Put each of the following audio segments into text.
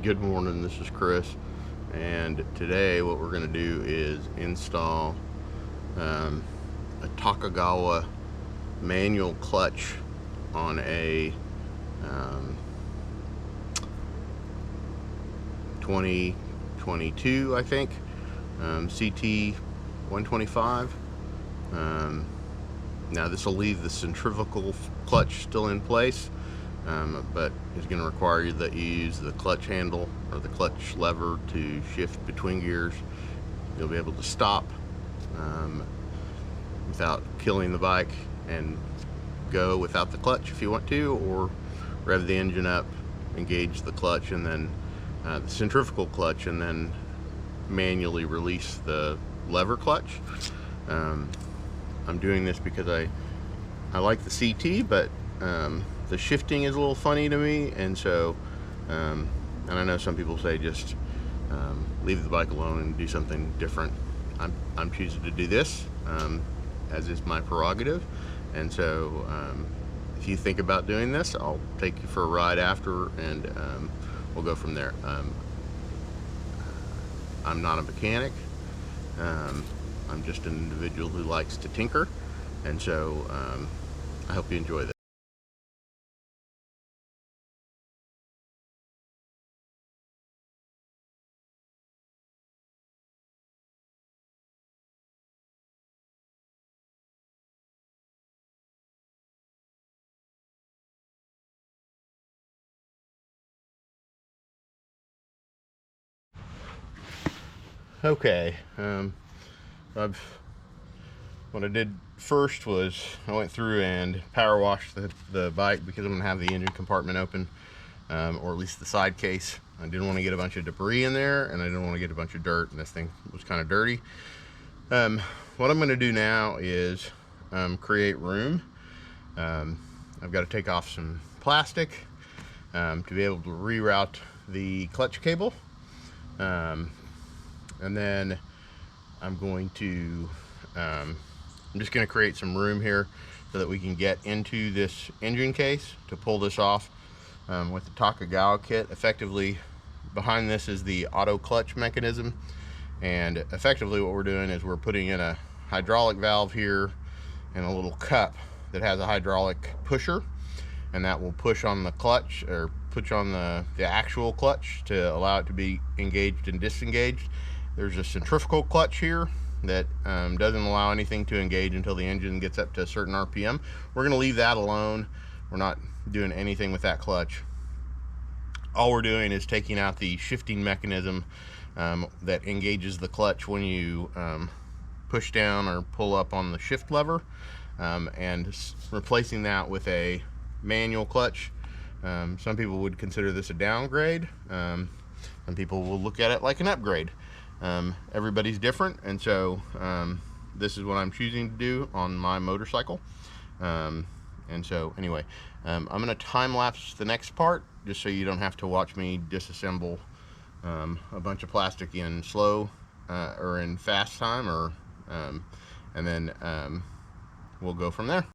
Good morning, this is Chris, and today what we're going to do is install a Takegawa manual clutch on a 2022, I think, CT125. Now this will leave the centrifugal clutch still in place, but it's going to require that you use the clutch handle or the clutch lever to shift between gears. You'll be able to stop without killing the bike and go without the clutch if you want to, or rev the engine up, engage the clutch and then the centrifugal clutch, and then manually release the lever clutch. I'm doing this because I like the CT, but the shifting is a little funny to me, and so and I know some people say just leave the bike alone and do something different. I'm choosing to do this, as is my prerogative, and so if you think about doing this, I'll take you for a ride after, and we'll go from there. I'm not a mechanic. I'm just an individual who likes to tinker, and so I hope you enjoy this. Okay, what I did first was I went through and power washed the bike, because I'm going to have the engine compartment open, or at least the side case. I didn't want to get a bunch of debris in there, and I didn't want to get a bunch of dirt, and this thing was kind of dirty. What I'm going to do now is create room. I've got to take off some plastic to be able to reroute the clutch cable. And then I'm just going to create some room here so that we can get into this engine case to pull this off with the Takegawa kit. Effectively, behind this is the auto clutch mechanism, and effectively what we're doing is we're putting in a hydraulic valve here and a little cup that has a hydraulic pusher, and that will push on the clutch, or push on the actual clutch to allow it to be engaged and disengaged. There's a centrifugal clutch here that doesn't allow anything to engage until the engine gets up to a certain RPM. We're going to leave that alone. We're not doing anything with that clutch. All we're doing is taking out the shifting mechanism that engages the clutch when you push down or pull up on the shift lever, and replacing that with a manual clutch. Some people would consider this a downgrade. Some people will look at it like an upgrade. Everybody's different, and so this is what I'm choosing to do on my motorcycle. And so anyway, I'm going to time lapse the next part just so you don't have to watch me disassemble a bunch of plastic in slow or in fast time, or and then we'll go from there.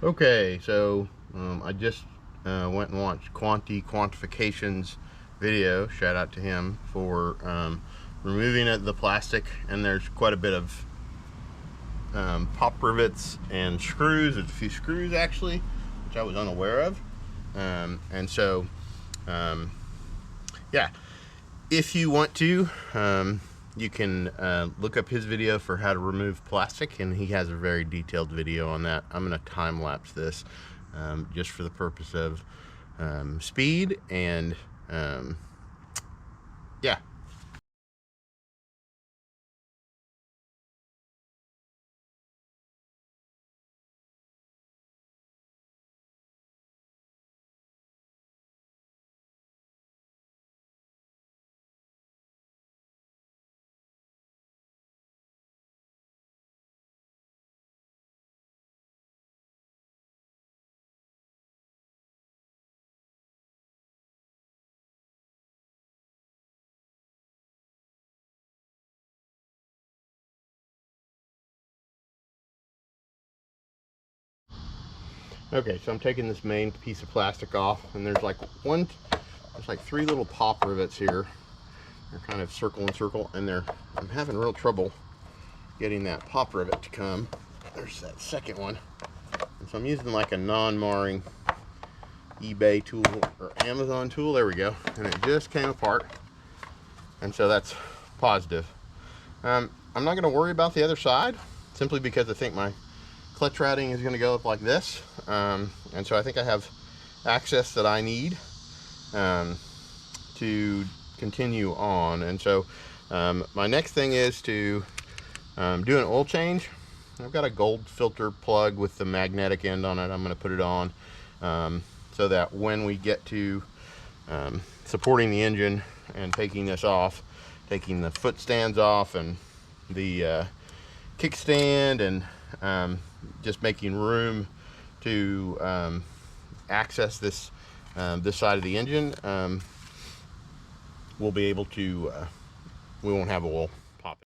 Okay, so I just went and watched Quantification's video. Shout out to him for removing the plastic, and there's quite a bit of pop rivets and screws. There's a few screws actually, which I was unaware of. And so, yeah, if you want to, you can look up his video for how to remove plastic, and he has a very detailed video on that. I'm going to time lapse this just for the purpose of speed, and yeah. Okay, so I'm taking this main piece of plastic off, and there's like three little pop rivets here. They're kind of circle and circle, and I'm having real trouble getting that pop rivet to come. There's that second one. And so I'm using like a non-marring eBay tool or Amazon tool. There we go. And it just came apart. And so that's positive. I'm not going to worry about the other side, simply because I think my clutch routing is going to go up like this. And so I think I have access that I need to continue on. And so my next thing is to do an oil change. I've got a gold filter plug with the magnetic end on it. I'm going to put it on so that when we get to supporting the engine and taking this off, taking the foot stands off and the kickstand, and just making room to access this this side of the engine, we'll be able to we won't have oil popping.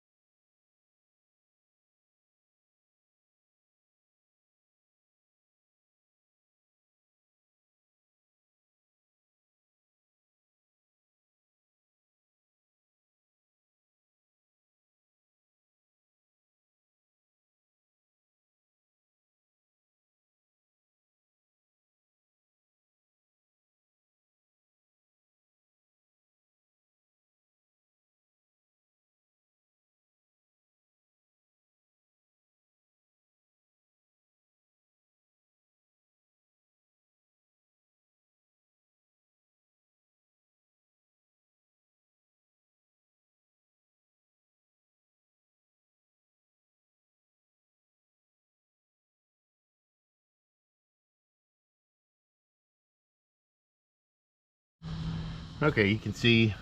Okay, you can see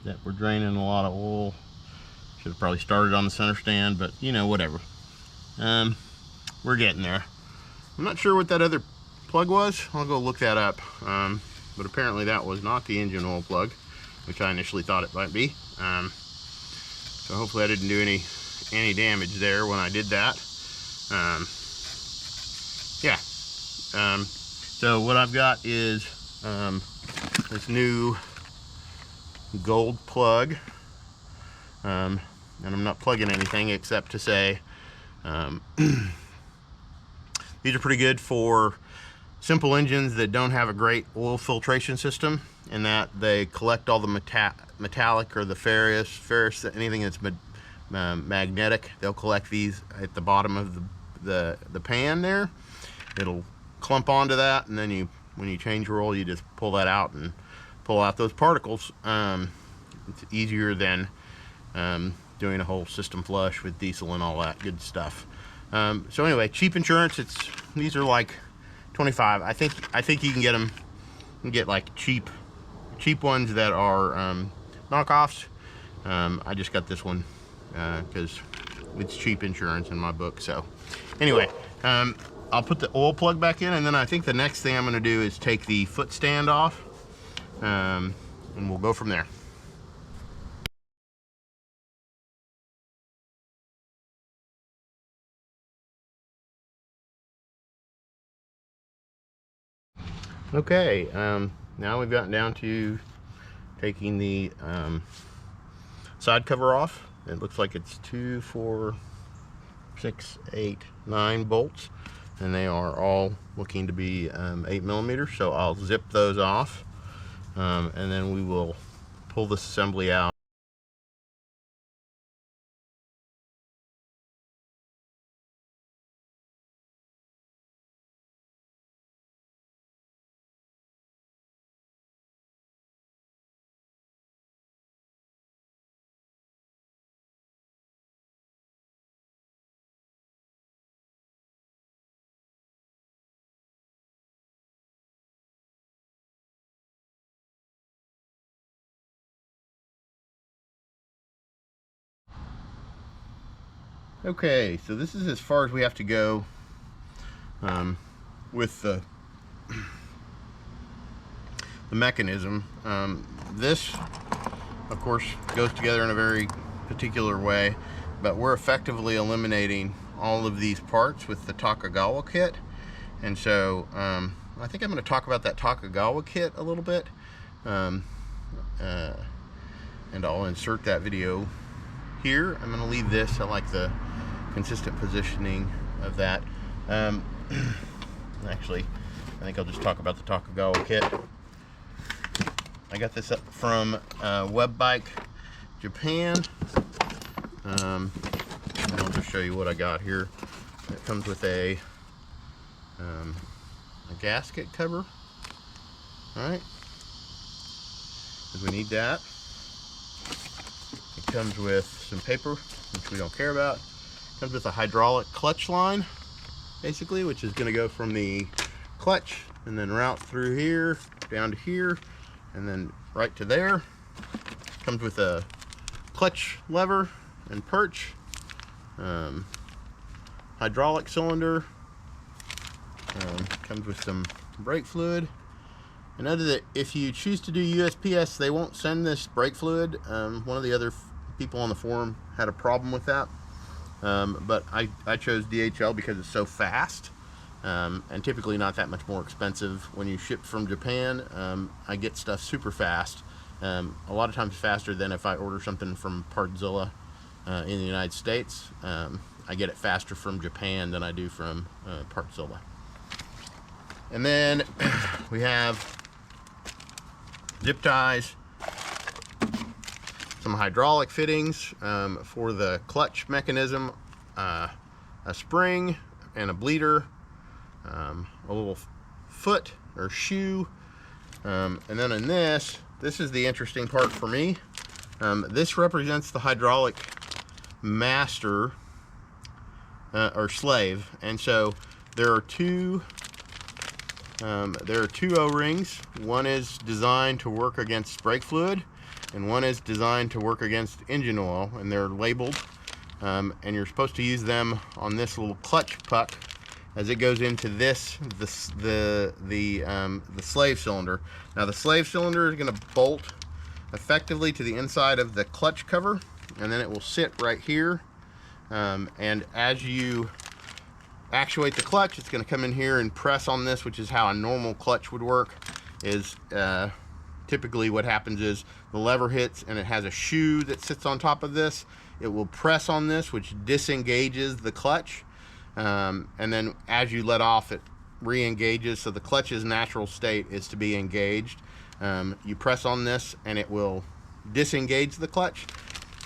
that we're draining a lot of oil. Should have probably started on the center stand, but you know, whatever. We're getting there. I'm not sure what that other plug was. I'll go look that up. But apparently that was not the engine oil plug, which I initially thought it might be. So hopefully I didn't do any damage there when I did that. Yeah. So what I've got is this new gold plug, and I'm not plugging anything except to say these are pretty good for simple engines that don't have a great oil filtration system, in that they collect all the metallic or the ferrous, anything that's magnetic. They'll collect these at the bottom of the pan there. It'll clump onto that, and then when you change your oil, you just pull that out and pull out those particles. It's easier than doing a whole system flush with diesel and all that good stuff. So anyway, cheap insurance. These are like 25. I think you can get them. You can get like cheap ones that are knockoffs. I just got this one because it's cheap insurance in my book. So anyway, I'll put the oil plug back in, and then I think the next thing I'm going to do is take the foot stand off, and we'll go from there. Okay, now we've gotten down to taking the side cover off. It looks like it's 2, 4, 6, 8, 9 bolts. and they are all looking to be 8mm, so I'll zip those off, and then we will pull this assembly out. Okay, so this is as far as we have to go with the mechanism. This, of course, goes together in a very particular way, but we're effectively eliminating all of these parts with the Takegawa kit. And so I think I'm going to talk about that Takegawa kit a little bit, and I'll insert that video here. I'm going to leave this. I like the consistent positioning of that. Actually, I think I'll just talk about the Takegawa kit. I got this up from Web Bike Japan. And I'll just show you what I got here. It comes with a gasket cover. All right, because we need that. It comes with some paper, which we don't care about. It comes with a hydraulic clutch line, basically, which is going to go from the clutch and then route through here, down to here, and then right to there. It comes with a clutch lever and perch, hydraulic cylinder, comes with some brake fluid. And other than, if you choose to do USPS, they won't send this brake fluid. One of the other people on the forum had a problem with that, but I chose DHL because it's so fast, and typically not that much more expensive. When you ship from Japan, I get stuff super fast, a lot of times faster than if I order something from Partzilla in the United States. I get it faster from Japan than I do from Partzilla. And then we have zip ties, some hydraulic fittings for the clutch mechanism, a spring and a bleeder, a little foot or shoe, and then in this is the interesting part for me. This represents the hydraulic master or slave, and so there are two O-rings. One is designed to work against brake fluid, and one is designed to work against engine oil, and they're labeled. And you're supposed to use them on this little clutch puck as it goes into this, the slave cylinder. Now the slave cylinder is going to bolt effectively to the inside of the clutch cover, and then it will sit right here. And as you actuate the clutch, it's going to come in here and press on this, which is how a normal clutch would work. Is typically what happens is the lever hits and it has a shoe that sits on top of this. It will press on this, which disengages the clutch, and then as you let off, it re-engages. So the clutch's natural state is to be engaged. You press on this and it will disengage the clutch.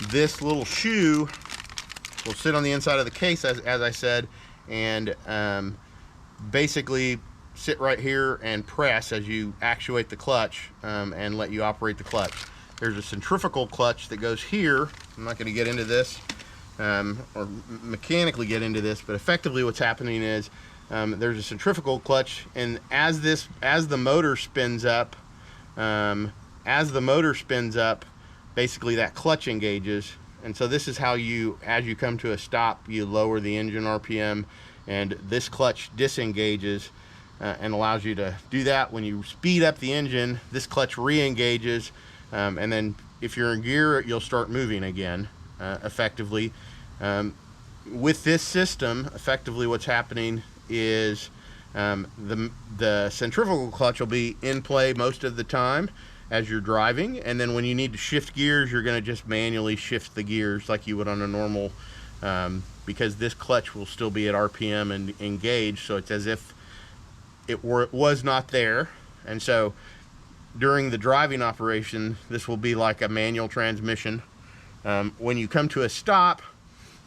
This little shoe will sit on the inside of the case, as I said, and basically sit right here and press as you actuate the clutch, and let you operate the clutch. There's a centrifugal clutch that goes here. I'm not going to get into this or mechanically get into this, but effectively what's happening is there's a centrifugal clutch, and as the motor spins up, basically that clutch engages. And so this is how as you come to a stop, you lower the engine RPM, and this clutch disengages and allows you to do that. When you speed up the engine, this clutch re-engages, and then if you're in gear, you'll start moving again effectively. With this system, effectively what's happening is the centrifugal clutch will be in play most of the time as you're driving, and then when you need to shift gears, you're going to just manually shift the gears like you would on a normal because this clutch will still be at RPM and engaged, so it's as if it was not there. And so during the driving operation, this will be like a manual transmission. When you come to a stop,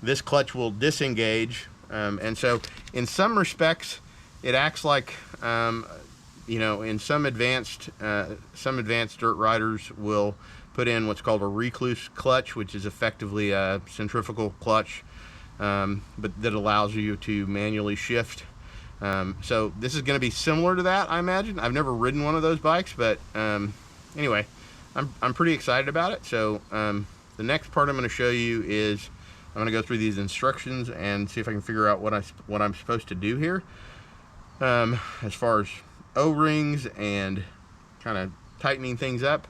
this clutch will disengage, and so in some respects it acts like, you know, in some advanced dirt riders will put in what's called a recluse clutch, which is effectively a centrifugal clutch, but that allows you to manually shift. So this is going to be similar to that, I imagine. I've never ridden one of those bikes, but anyway, I'm pretty excited about it. So the next part I'm going to show you is I'm going to go through these instructions and see if I can figure out what I'm supposed to do here, as far as O-rings and kind of tightening things up.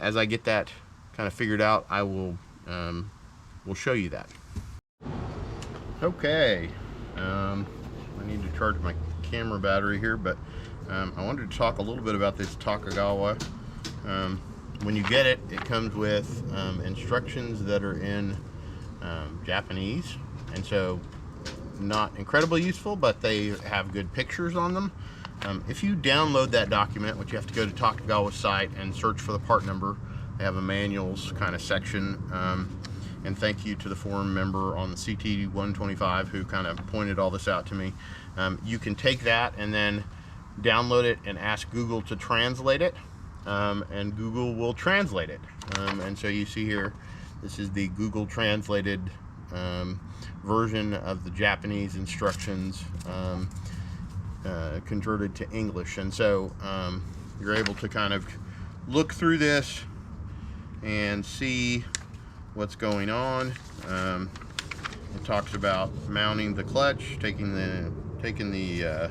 As I get that kind of figured out, I will show you that. Okay. I need to charge my camera battery here, but I wanted to talk a little bit about this Takegawa. When you get it, it comes with instructions that are in Japanese, and so not incredibly useful, but they have good pictures on them. If you download that document, which you have to go to Takegawa's site and search for the part number, they have a manuals kind of section. And thank you to the forum member on the CT125 who kind of pointed all this out to me. You can take that and then download it and ask Google to translate it, and Google will translate it. And so you see here, this is the Google translated version of the Japanese instructions converted to English. And so you're able to kind of look through this and see what's going on. It talks about mounting the clutch, taking the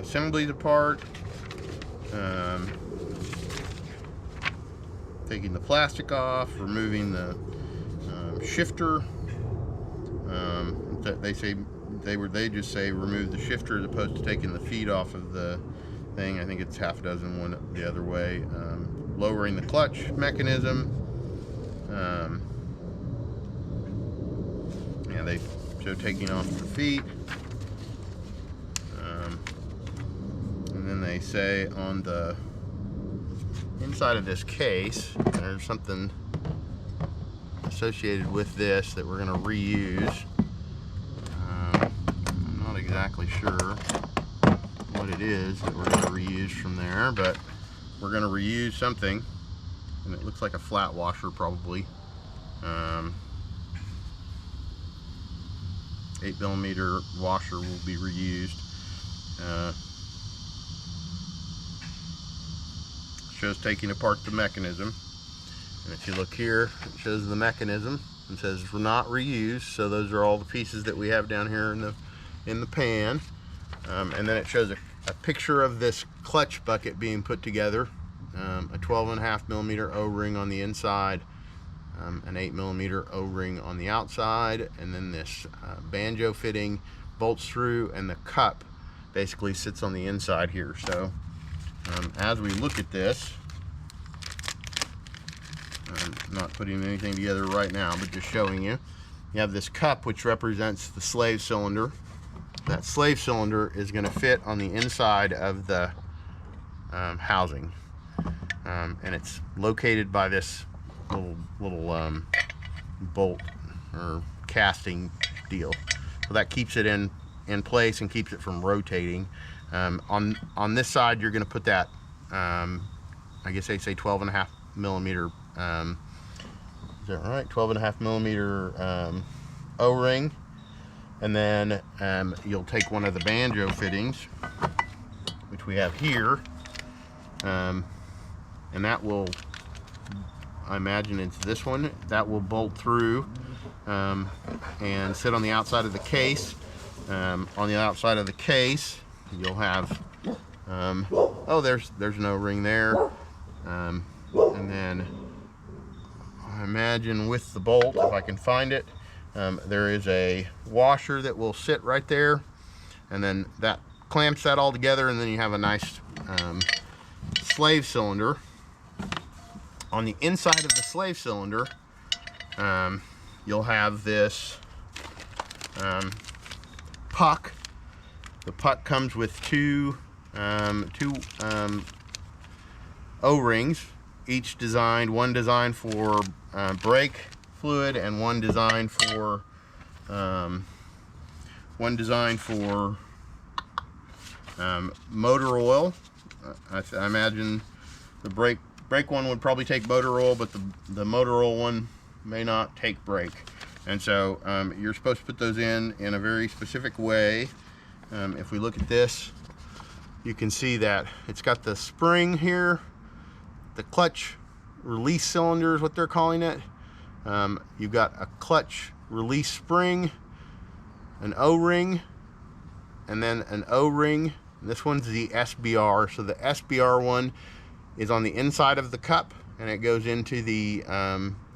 assemblies apart, taking the plastic off, removing the shifter. They just say remove the shifter as opposed to taking the feet off of the thing. I think it's half a dozen one the other way. Lowering the clutch mechanism. Yeah, they show taking off the feet. And then they say on the inside of this case, there's something associated with this that we're going to reuse. I'm not exactly sure what it is that we're going to reuse from there, but we're going to reuse something, and it looks like a flat washer probably. 8mm washer will be reused. Shows taking apart the mechanism, and if you look here, it shows the mechanism and says not reused. So those are all the pieces that we have down here in the pan, and then it shows a picture of this clutch bucket being put together, a 12.5mm O-ring on the inside, an 8mm O-ring on the outside, and then this banjo fitting bolts through, and the cup basically sits on the inside here. So as we look at this, I'm not putting anything together right now, but just showing you, you have this cup which represents the slave cylinder. That slave cylinder is going to fit on the inside of the housing, and it's located by this little bolt or casting deal. So that keeps it in place and keeps it from rotating. On this side, you're going to put that, I guess they say 12.5mm. Is that right? 12.5mm O-ring. And then you'll take one of the banjo fittings, which we have here, and that will, I imagine it's this one, that will bolt through and sit on the outside of the case. On the outside of the case, you'll have, oh, there's an O-ring there, and then I imagine with the bolt, if I can find it, there is a washer that will sit right there, and then that clamps that all together, and then you have a nice slave cylinder. On the inside of the slave cylinder, you'll have this puck. The puck comes with two O-rings, each designed, one designed for brake fluid and one designed for motor oil. I imagine the brake one would probably take motor oil, but the motor oil one may not take brake. And so you're supposed to put those in a very specific way. If we look at this, you can see that it's got the spring here, the clutch release cylinder is what they're calling it. You've got a clutch release spring, an O-ring, and then an O-ring. This one's the SBR. So the SBR one is on the inside of the cup, and it goes into the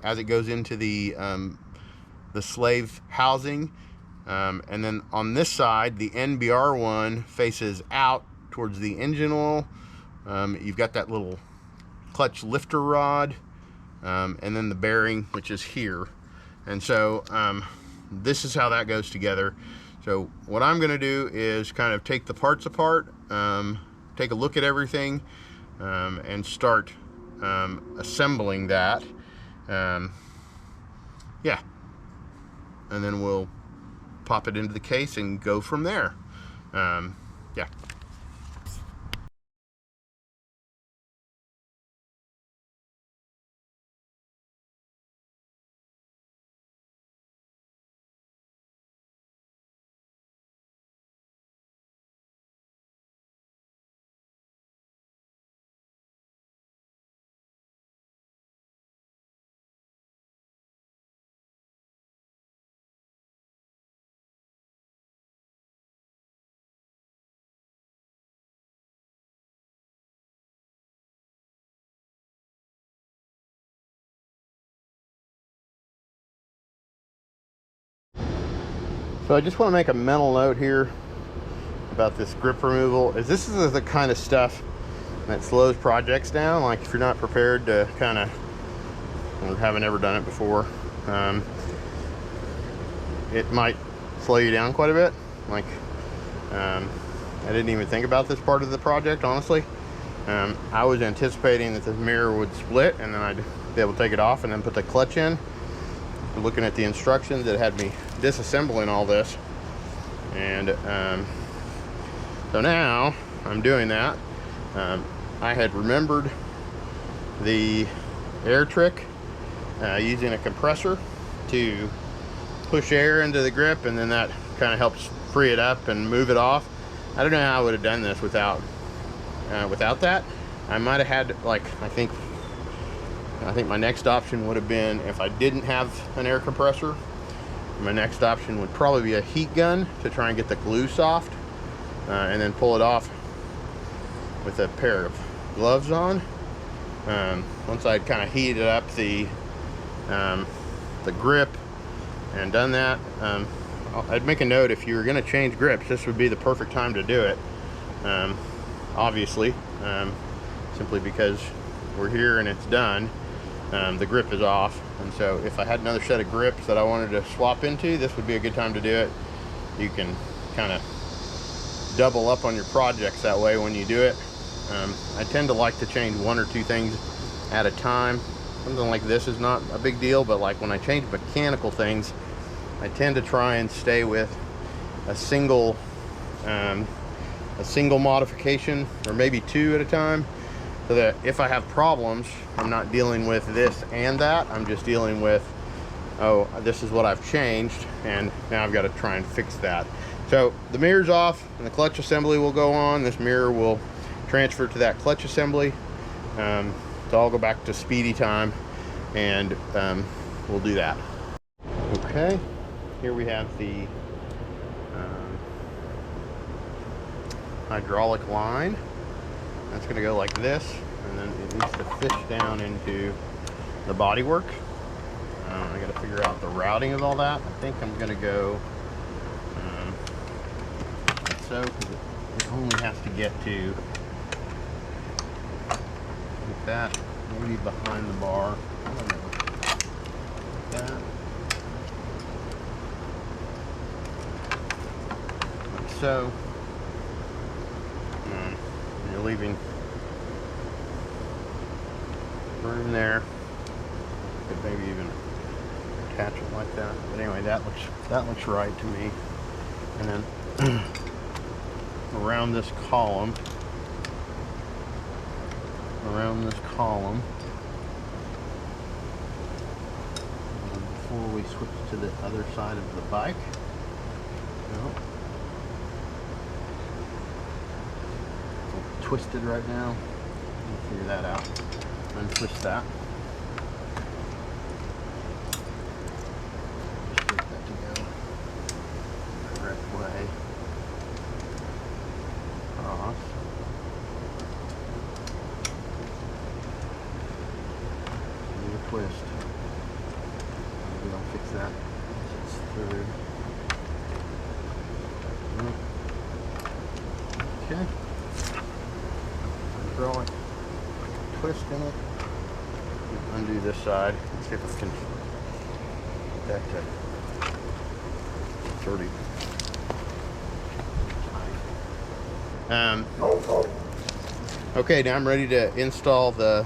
as it goes into the slave housing. And then on this side, the NBR one faces out towards the engine oil. You've got that little clutch lifter rod, and then the bearing, which is here. And so this is how that goes together. So what I'm going to do is kind of take the parts apart, take a look at everything, and start assembling that. Yeah, and then we'll pop it into the case and go from there. Yeah. So I just want to make a mental note here about this grip removal. This is the kind of stuff that slows projects down. Like if you're not prepared to kind of, or haven't ever done it before, it might slow you down quite a bit. Like I didn't even think about this part of the project, honestly. I was anticipating that the mirror would split and then I'd be able to take it off and then put the clutch in. Looking at the instructions, it had me disassembling all this, and so now I'm doing that. I had remembered the air trick, using a compressor to push air into the grip, and then that kind of helps free it up and move it off. I don't know how I would have done this without that. I might have had, like, I think my next option would have been, if I didn't have an air compressor, my next option would probably be a heat gun to try and get the glue soft, and then pull it off with a pair of gloves on. Once I'd kind of heated up the grip and done that, I'd make a note, if you were going to change grips, this would be the perfect time to do it. Obviously, simply because we're here and it's done. The grip is off, and so if I had another set of grips that I wanted to swap into, this would be a good time to do it. You can kind of double up on your projects that way when you do it. I tend to like to change one or two things at a time. Something like this is not a big deal, but like when I change mechanical things, I tend to try and stay with a single modification, or maybe two at a time, so that if I have problems, I'm not dealing with this and that. I'm just dealing with, oh, this is what I've changed, and now I've got to try and fix that. So the mirror's off and the clutch assembly will go on. This mirror will transfer to that clutch assembly. So I'll go back to speedy time, and we'll do that. Okay, here we have the hydraulic line. That's going to go like this, and then it needs to fish down into the bodywork. I got to figure out the routing of all that. I think I'm going to go like so, because it only has to get to like that, maybe behind the bar. I don't know. that. Like so. And you're leaving room there. Could maybe even attach it like that. But anyway, that looks right to me. And then around this column, before we switch to the other side of the bike. Well, it's a little twisted right now. We'll figure that out. Untwist that. Just get that to go the correct way. Cross. Need a twist. Maybe I'll fix that once it's through. Okay. Hydraulic twist in it. Undo this side. Let's see if I can get that to 30. Okay, now I'm ready to install the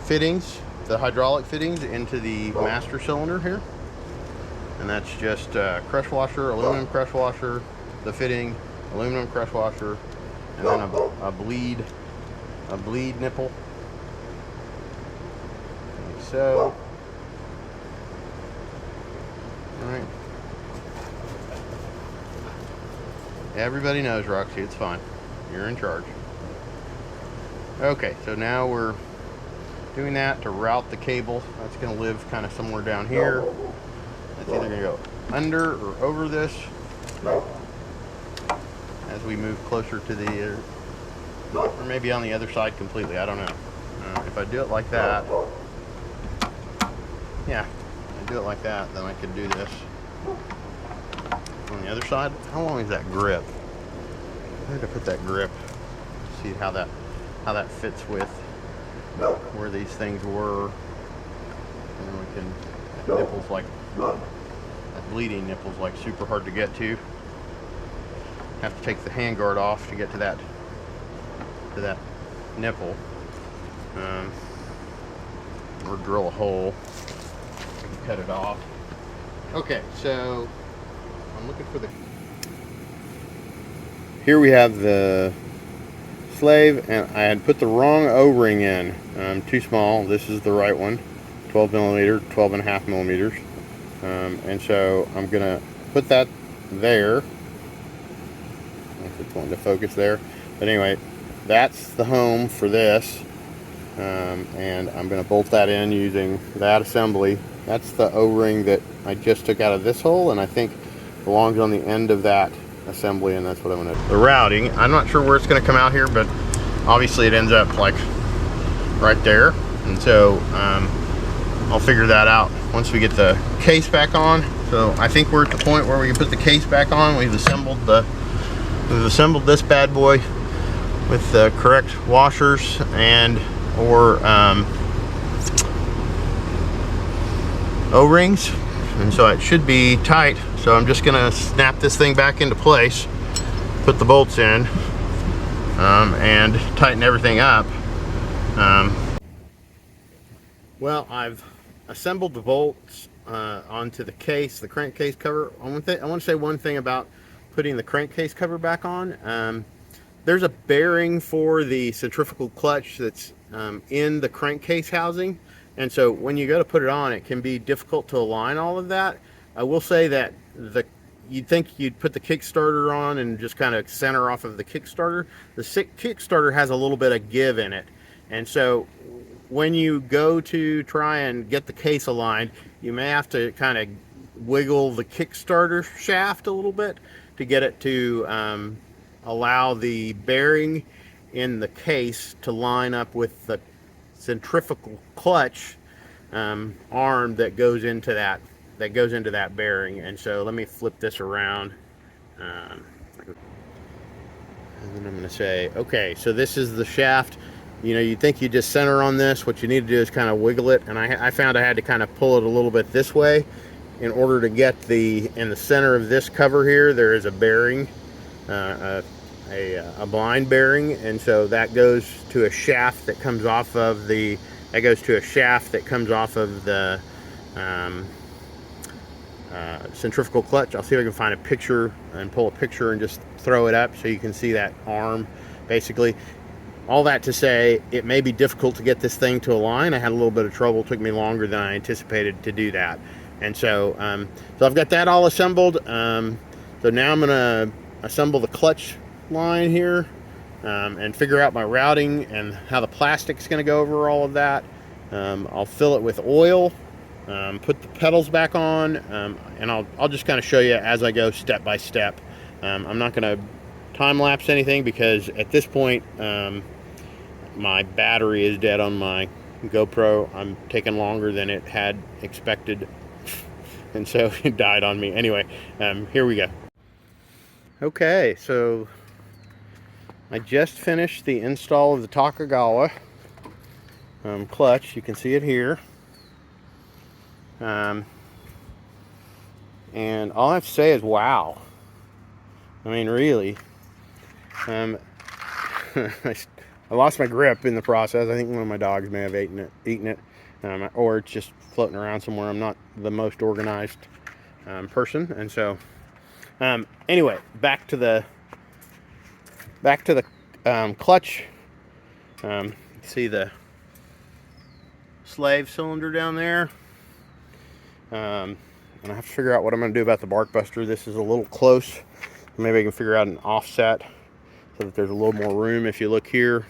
fittings, the hydraulic fittings into the master cylinder here. And that's just crush washer, aluminum crush washer, the fitting, aluminum crush washer, and then a bleed nipple, like so. All right. Everybody knows, Roxy, it's fine. You're in charge. Okay, so now we're doing that to route the cable. That's going to live kind of somewhere down here. It's either going to go under or over this as we move closer to the, or maybe on the other side completely. I don't know. If I do it like that, yeah, if I do it like that, then I could do this on the other side. How long is that grip? I had to put that grip. See how that fits with where these things were. And then we can, that nipple's like, that bleeding nipple's like super hard to get to. Have to take the handguard off to get to that nipple. Or drill a hole and cut it off. Okay, so I'm looking for the. Here we have the slave, and I had put the wrong O-ring in. Too small. This is the right one, 12 millimeter, 12 and a half millimeters. And so I'm gonna put that there. If it's wanting to focus there, but anyway, that's the home for this. And I'm gonna bolt that in using that assembly. That's the O-ring that I just took out of this hole, and I think belongs on the end of that assembly, and that's what I'm gonna do. The routing, I'm not sure where it's gonna come out here, but obviously it ends up like right there, and so I'll figure that out once we get the case back on. So I think we're at the point where we can put the case back on. We've assembled this bad boy with the correct washers and or O-rings, and so it should be tight. So I'm just gonna snap this thing back into place, put the bolts in, and tighten everything up. Well, I've assembled the bolts onto the case, the crankcase cover. I want to say one thing about putting the crankcase cover back on. There's a bearing for the centrifugal clutch that's in the crankcase housing, and so when you go to put it on, it can be difficult to align all of that. I will say that you'd think you'd put the Kickstarter on and just kind of center off of the Kickstarter. The Kickstarter has a little bit of give in it, and so when you go to try and get the case aligned, you may have to kind of wiggle the Kickstarter shaft a little bit to get it to allow the bearing in the case to line up with the centrifugal clutch arm that goes into that bearing. And so let me flip this around, and then I'm going to say, okay, so this is the shaft you know, you'd think you just center on this. What you need to do is kind of wiggle it, and I found I had to kind of pull it a little bit this way in order to get in the center of this cover here, there is a bearing, a blind bearing, and so that goes to a shaft that comes off of the centrifugal clutch. I'll see if I can find a picture and pull a picture and just throw it up so you can see that arm. Basically, all that to say, it may be difficult to get this thing to align. I had a little bit of trouble. It took me longer than I anticipated to do that. And so, so I've got that all assembled. So now I'm gonna assemble the clutch line here and figure out my routing and how the plastic's gonna go over all of that. I'll fill it with oil, put the pedals back on, and I'll just kind of show you as I go step by step. I'm not gonna time lapse anything because at this point my battery is dead on my GoPro. I'm taking longer than it had expected, and so it died on me. Anyway, here we go. Okay, so I just finished the install of the Takegawa clutch. You can see it here. And all I have to say is wow. I mean, really. I lost my grip in the process. I think one of my dogs may have eaten it, or it's just floating around somewhere. I'm not the most organized person, and so anyway, back to the clutch. See the slave cylinder down there, and I have to figure out what I'm going to do about the bark buster. This is a little close. Maybe I can figure out an offset so that there's a little more room. If you look here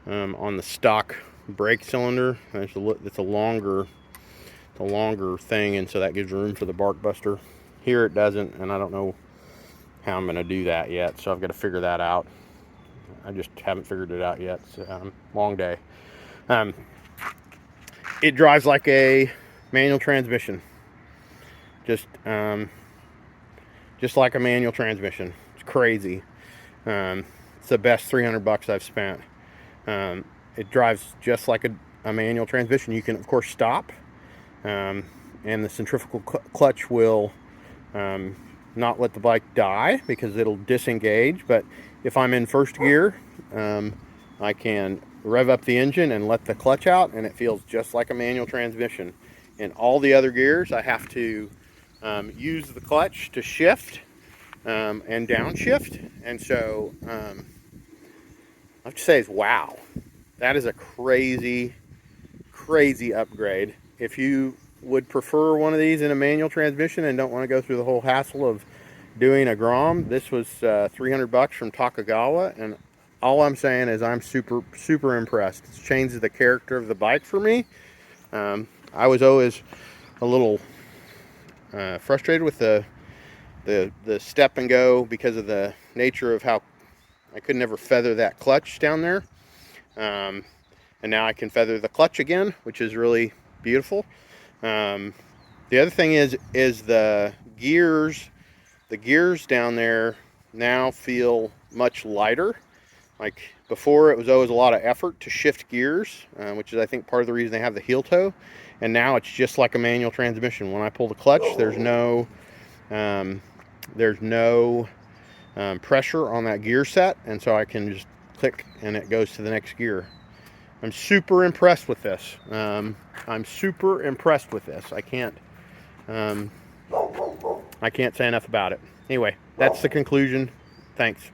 on the stock brake cylinder, it's a longer thing, and so that gives room for the bark buster. Here it doesn't, and I don't know how I'm going to do that yet, so I've got to figure that out. I just haven't figured it out yet. So, long day. It drives like a manual transmission, just like a manual transmission. It's crazy. It's the best $300 I've spent. It drives just like a manual transmission. You can of course stop, and the centrifugal clutch will not let the bike die because it'll disengage. But if I'm in first gear, I can rev up the engine and let the clutch out, and it feels just like a manual transmission. In all the other gears, I have to use the clutch to shift and downshift, and so I have to say is wow, that is a crazy upgrade. If you would prefer one of these in a manual transmission and don't want to go through the whole hassle of doing a Grom, this was $300 from Takegawa, and all I'm saying is I'm super impressed. It's changed the character of the bike for me. I was always a little frustrated with the step and go because of the nature of how I could never feather that clutch down there. And now I can feather the clutch again, which is really beautiful. The other thing is the gears. The gears down there now feel much lighter. Like before, it was always a lot of effort to shift gears, which is I think part of the reason they have the heel toe. And now it's just like a manual transmission. When I pull the clutch, there's no pressure on that gear set, and so I can just click and it goes to the next gear. I'm super impressed with this. I can't say enough about it. Anyway, that's the conclusion. Thanks.